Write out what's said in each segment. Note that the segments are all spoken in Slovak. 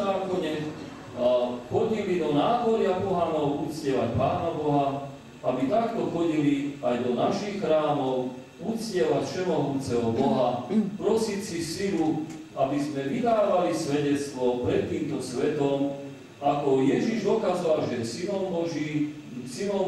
zákone chodili do náboria pohanov uctievať Pána Boha, aby takto chodili aj do našich chrámov uctievať všemohúceho Boha, prosiť si silu, aby sme vydávali svedectvo pred týmto svetom, ako Ježiš dokazoval, že synom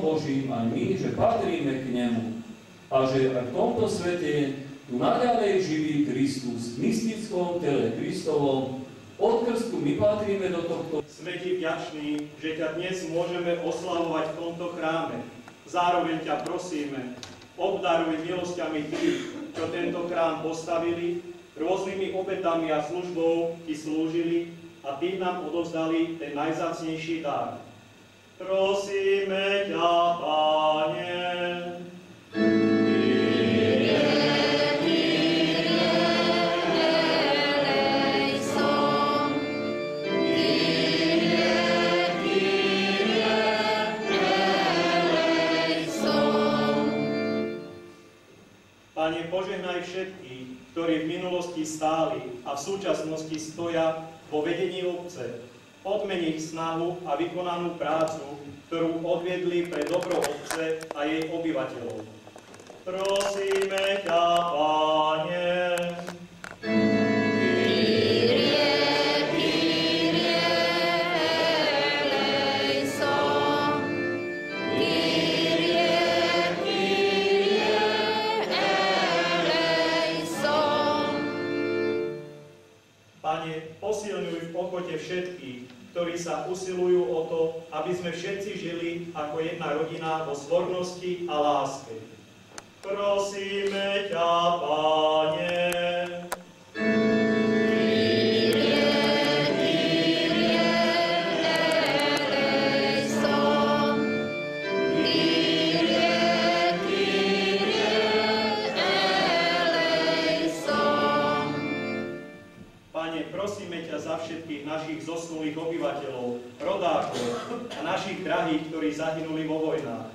Božím aj my, že patríme k nemu a že aj v tomto svete tu naďalej živý Kristus v mystickom tele Kristovom. Od krstu my patríme do tohto. Sme ti vďační, že ťa dnes môžeme oslavovať v tomto chráme. Zároveň ťa prosíme, obdaruj milosťami tých, čo tento chrám postavili, rôznymi obetami a službou ti slúžili a ty nám odovzdali ten najvzácnejší dar. Prosíme ťa, Pane. Pane, požehnaj všetkých, ktorí v minulosti stáli a v súčasnosti stoja vo vedení obce. Odmeni ich snahu a vykonanú prácu, ktorú odviedli pre dobro obce a jej obyvateľov. Prosíme ťa, Pane. Posilňuj v pokote všetkých, ktorí sa usilujú o to, aby sme všetci žili ako jedna rodina vo zbornosti a láske. Prosíme ťa, Pane. Prosíme ťa za všetkých našich zosnulých obyvateľov, rodákov a našich drahých, ktorí zahynuli vo vojnách.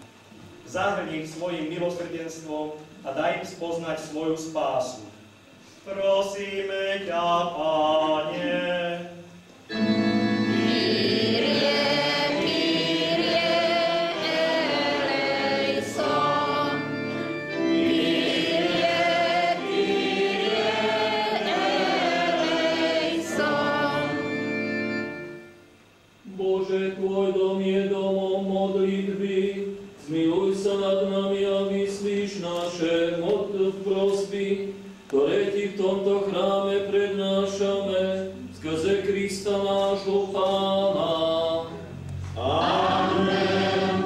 Zahrni ich svojim milosrdenstvom a daj im spoznať svoju spásu. Prosíme ťa, Pane. Bože, Tvoj dom je domom modlitby, zmiluj sa nad nami a vyslíš naše prosby, ktoré Ti v tomto chráme prednášame, skrze Krista nášho Pána. Amen. Amen.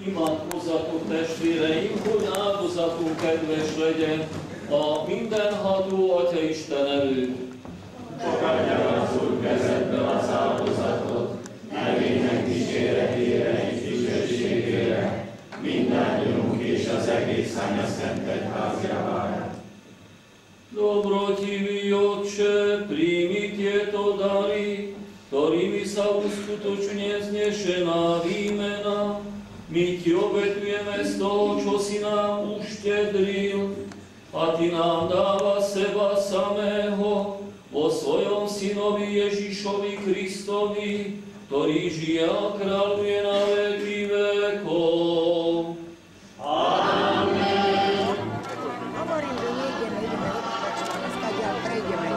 Imádkozzatok testvéreim, hogy áldozatunk kedves legyen a mindenható Atya Isten előtt. Fogadja az Úr kezedből az áldozatot, nevének dicséretére és dicsőségére, mindannyiunk és az egész Anyaszent Egyház javára. Dobrotivý Otče, primi tieto dary, ktorými sa uskutočne znešená výmena. My Ti obetujeme z toho, čo si nám uštedril, a Ty nám dáva seba samého vo svojom Synovi Ježišovi Kristovi, ktorý žije a kráľuje na veky vekov. Amen. Hovorím, že nejdeme, ideme odpočívať, a stadia prejdeme.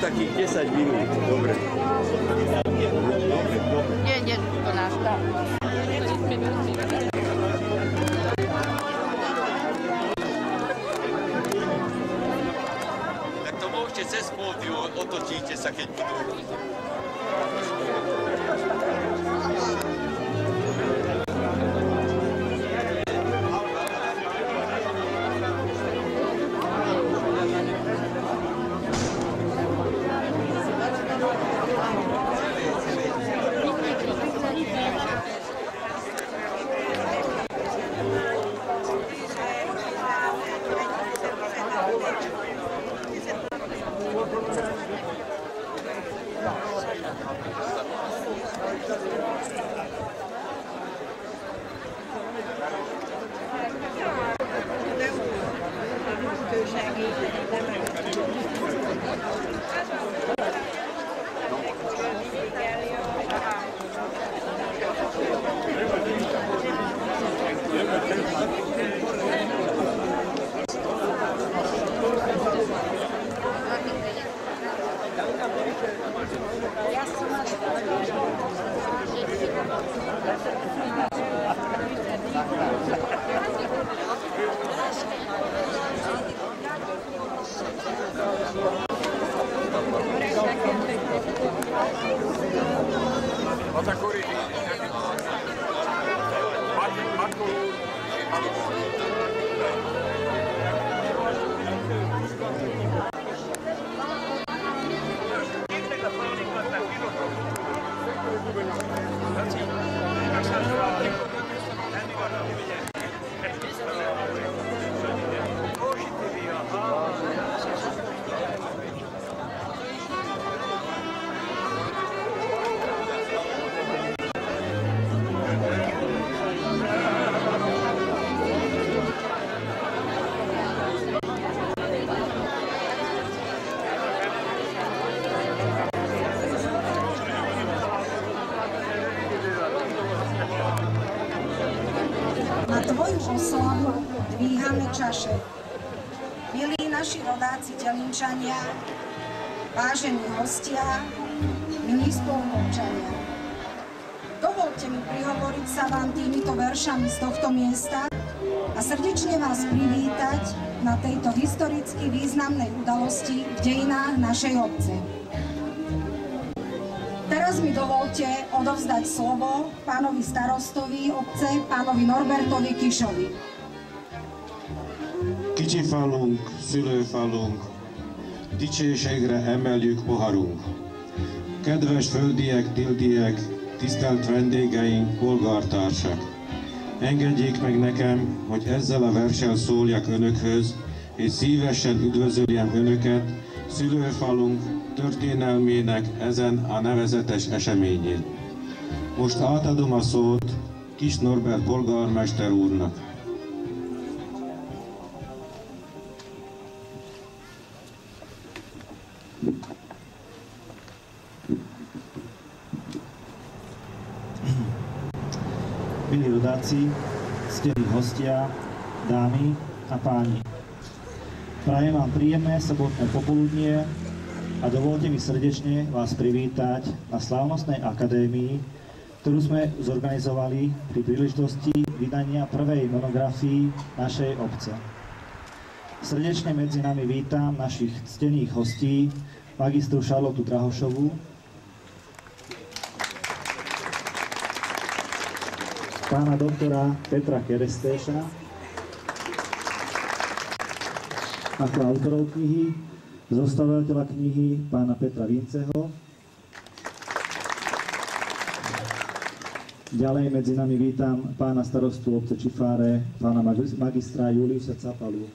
takých 10 minút, dobre. Nie, to náš tam. Tak to môžete cez pódium, otočíte sa, keď budú. Na tvoju oslavu dvíhame čaše. Milí naši rodáci Telinčania, vážení hostia, milí spoluobčania. Dovolte mi prihovoriť sa vám týmito veršami z tohto miesta a srdečne vás privítať na tejto historicky významnej udalosti v dejinách našej obce. Teraz mi dovolte odovzdať slovo pánovi starostovi obce, pánovi Norbertovi Kišovi. Kicsi falunk, szülőfalunk, dicsőségre emeljük poharunk. Kedves földiek, tildiek, tisztelt vendégeink, polgártársak! Engedjék meg nekem, hogy ezzel a verssel szóljak önökhöz, és szívesen üdvözöljem önöket szülőfalunk történelmének ezen a nevezetes eseményén. Most átadom a szót Kis Norbert polgármester úrnak. Milí rodáci, ctení hostia, dámy a páni. Prajem vám príjemné sobotné popoludnie a dovolte mi srdečne vás privítať na slávnostnej akadémii, ktorú sme zorganizovali pri príležitosti vydania prvej monografii našej obce. Srdečne medzi nami vítam našich ctených hostí, magistru Šarlotu Drahošovú, pána doktora Petra Kerestéša, ako autorov knihy, zostavovateľa knihy pána Petra Vinceho. Ďalej medzi nami vítam pána starostu obce Čifáre, pána magistra Juliusa Capalu.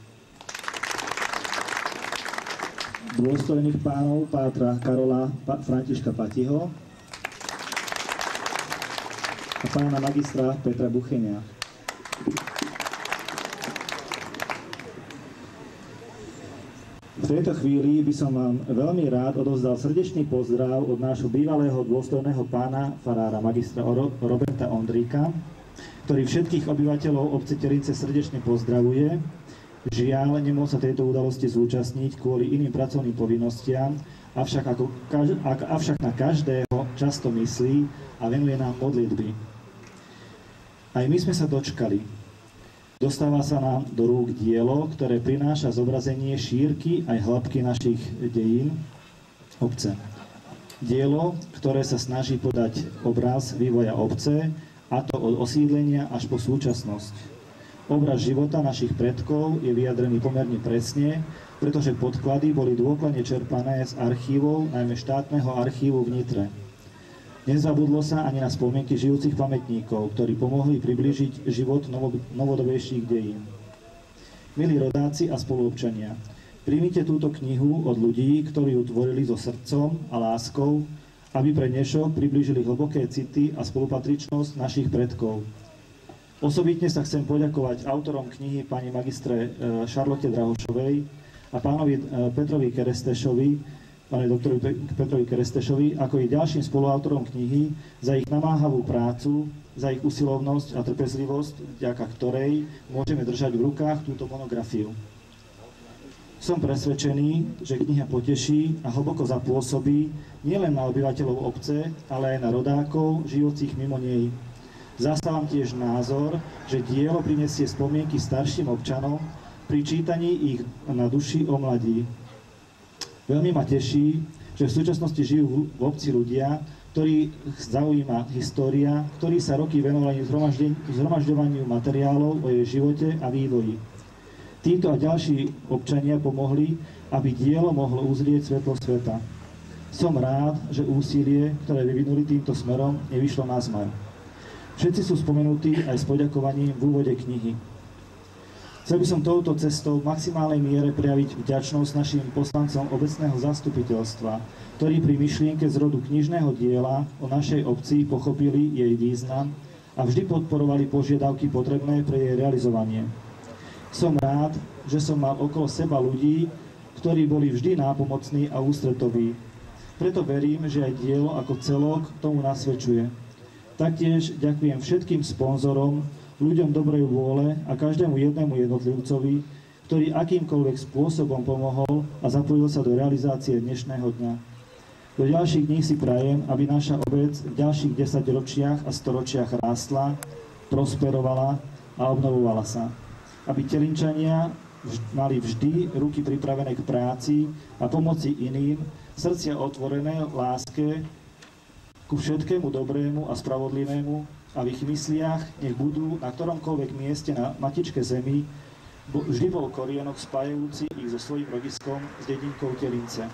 Dôstojných pánov pátra Karola Františka Patiho a pána magistra Petra Buchenia. V tejto chvíli by som vám veľmi rád odovzdal srdečný pozdrav od nášho bývalého dôstojného pána farára magistra Roberta Ondríka, ktorý všetkých obyvateľov obce Terince srdečne pozdravuje. Žiaľ, nemohol sa tejto udalosti zúčastniť kvôli iným pracovným povinnostiam avšak na každého často myslí a venuje nám modlitby. Aj my sme sa dočkali. Dostáva sa nám do rúk dielo, ktoré prináša zobrazenie šírky aj hĺbky našich dejín obce. Dielo, ktoré sa snaží podať obraz vývoja obce, a to od osídlenia až po súčasnosť. Obraz života našich predkov je vyjadrený pomerne presne, pretože podklady boli dôkladne čerpané z archívov, najmä štátneho archívu v Nitre. Nezabudlo sa ani na spomienky žijúcich pamätníkov, ktorí pomohli priblížiť život novodobejších dejín. Milí rodáci a spoluobčania, príjmite túto knihu od ľudí, ktorí ju tvorili so srdcom a láskou, aby pre dnešok priblížili hlboké city a spolupatričnosť našich predkov. Osobitne sa chcem poďakovať autorom knihy pani magistre Šarlote Drahošovej a pánovi Petrovi Kerestešovi, pánovi doktorovi Petrovi Kerestešovi, ako i ďalším spoluautorom knihy za ich namáhavú prácu, za ich usilovnosť a trpezlivosť, vďaka ktorej môžeme držať v rukách túto monografiu. Som presvedčený, že kniha poteší a hlboko zapôsobí nielen na obyvateľov obce, ale aj na rodákov, žijúcich mimo nej. Zastávam tiež názor, že dielo prinesie spomienky starším občanom pri čítaní ich na duši o mladí. Veľmi ma teší, že v súčasnosti žijú v obci ľudia, ktorých zaujíma história, ktorí sa roky venovali zhromažďovaniu materiálov o jej živote a vývoji. Títo a ďalší občania pomohli, aby dielo mohlo uzrieť svetlo sveta. Som rád, že úsilie, ktoré vyvinuli týmto smerom, nevyšlo nazmar. Všetci sú spomenutí aj s poďakovaním v úvode knihy. Chcel by som touto cestou v maximálnej miere prejaviť vďačnosť našim poslancom obecného zastupiteľstva, ktorí pri myšlienke zrodu knižného diela o našej obci pochopili jej význam a vždy podporovali požiadavky potrebné pre jej realizovanie. Som rád, že som mal okolo seba ľudí, ktorí boli vždy nápomocní a ústretoví. Preto verím, že aj dielo ako celok tomu nasvedčuje. Taktiež ďakujem všetkým sponzorom, ľuďom dobrej vôle a každému jednému jednotlivcovi, ktorý akýmkoľvek spôsobom pomohol a zapojil sa do realizácie dnešného dňa. Do ďalších dní si prajem, aby naša obec v ďalších 10 ročiach a storočiach rástla, prosperovala a obnovovala sa. Aby Telinčania mali vždy ruky pripravené k práci a pomoci iným, srdcia otvorené láske ku všetkému dobrému a spravodlivému, a v ich mysliach nech budú na ktoromkoľvek mieste na matičke zemi vždy bol korienok spájajúci ich so svojím rodiskom s dedinkou Telince.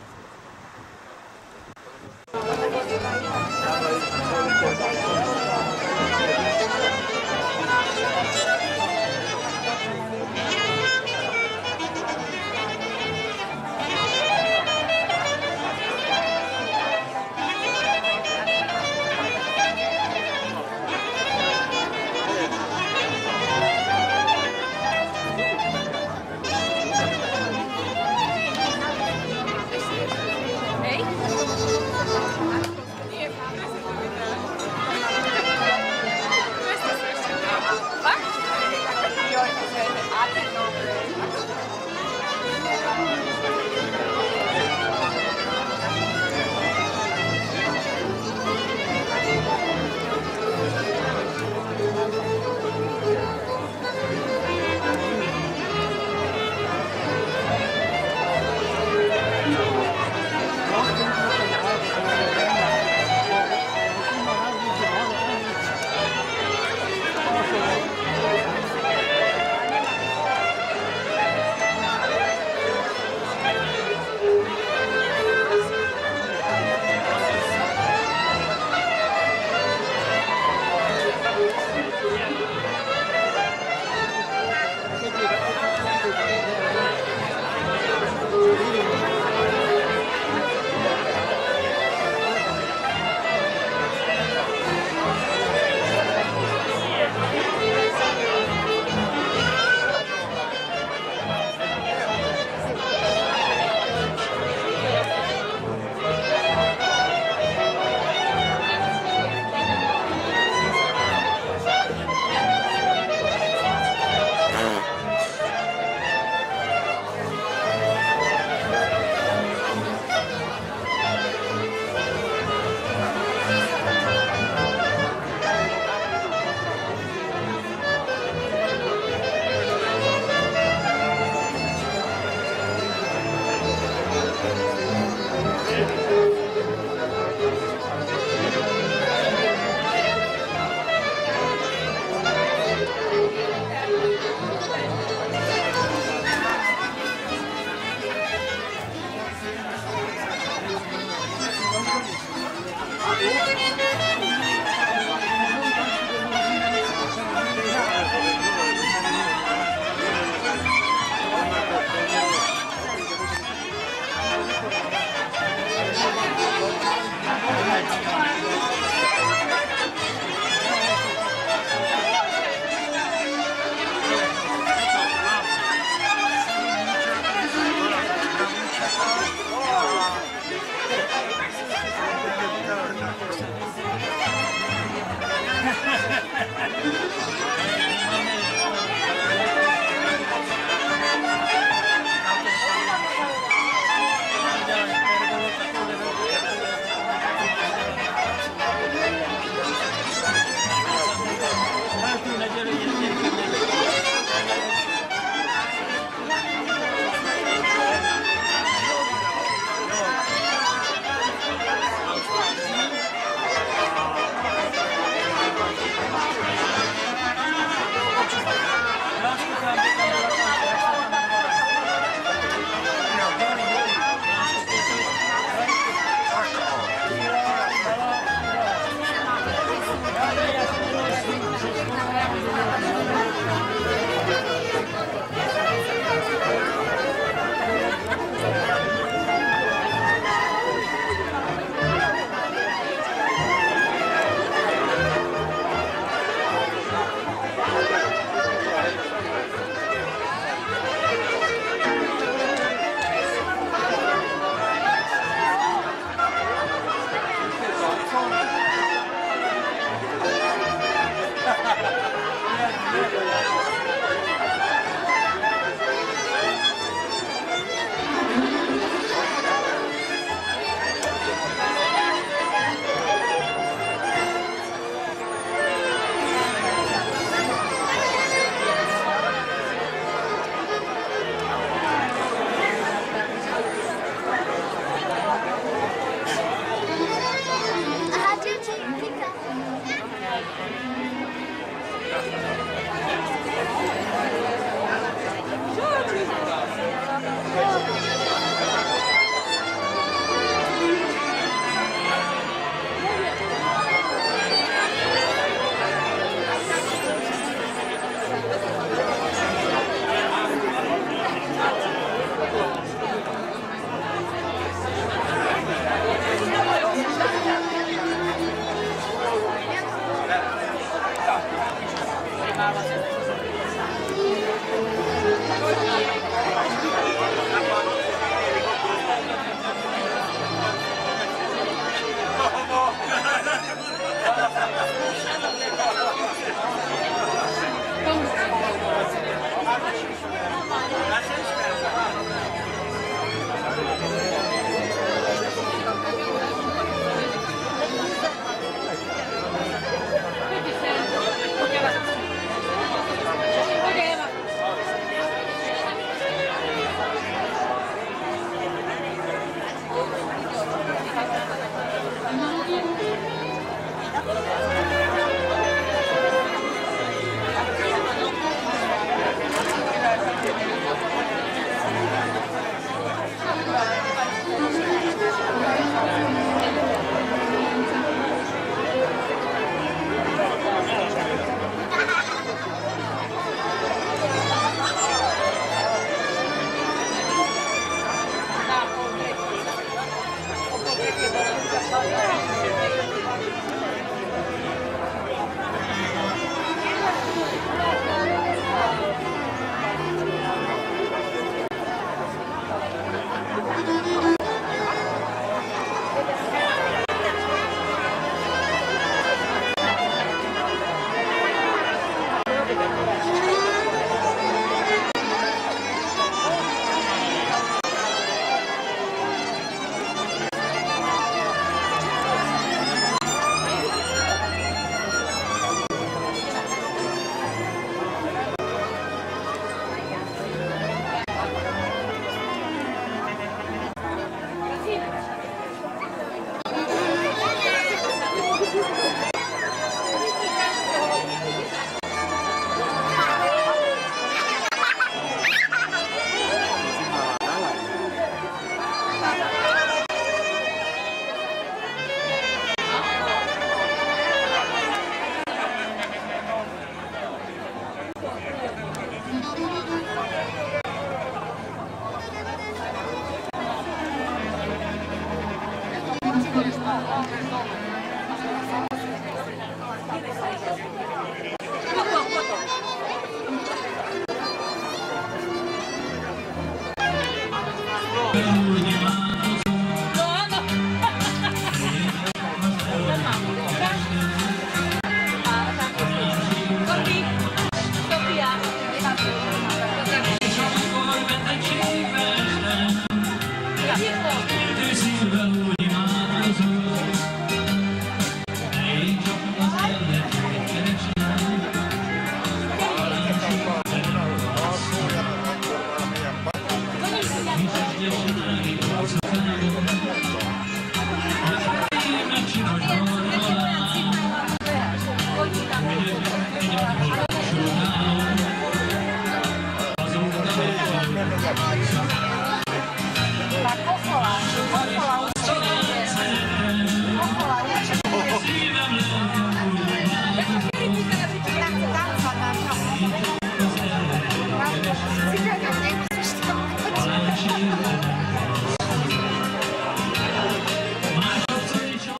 Ďakujem.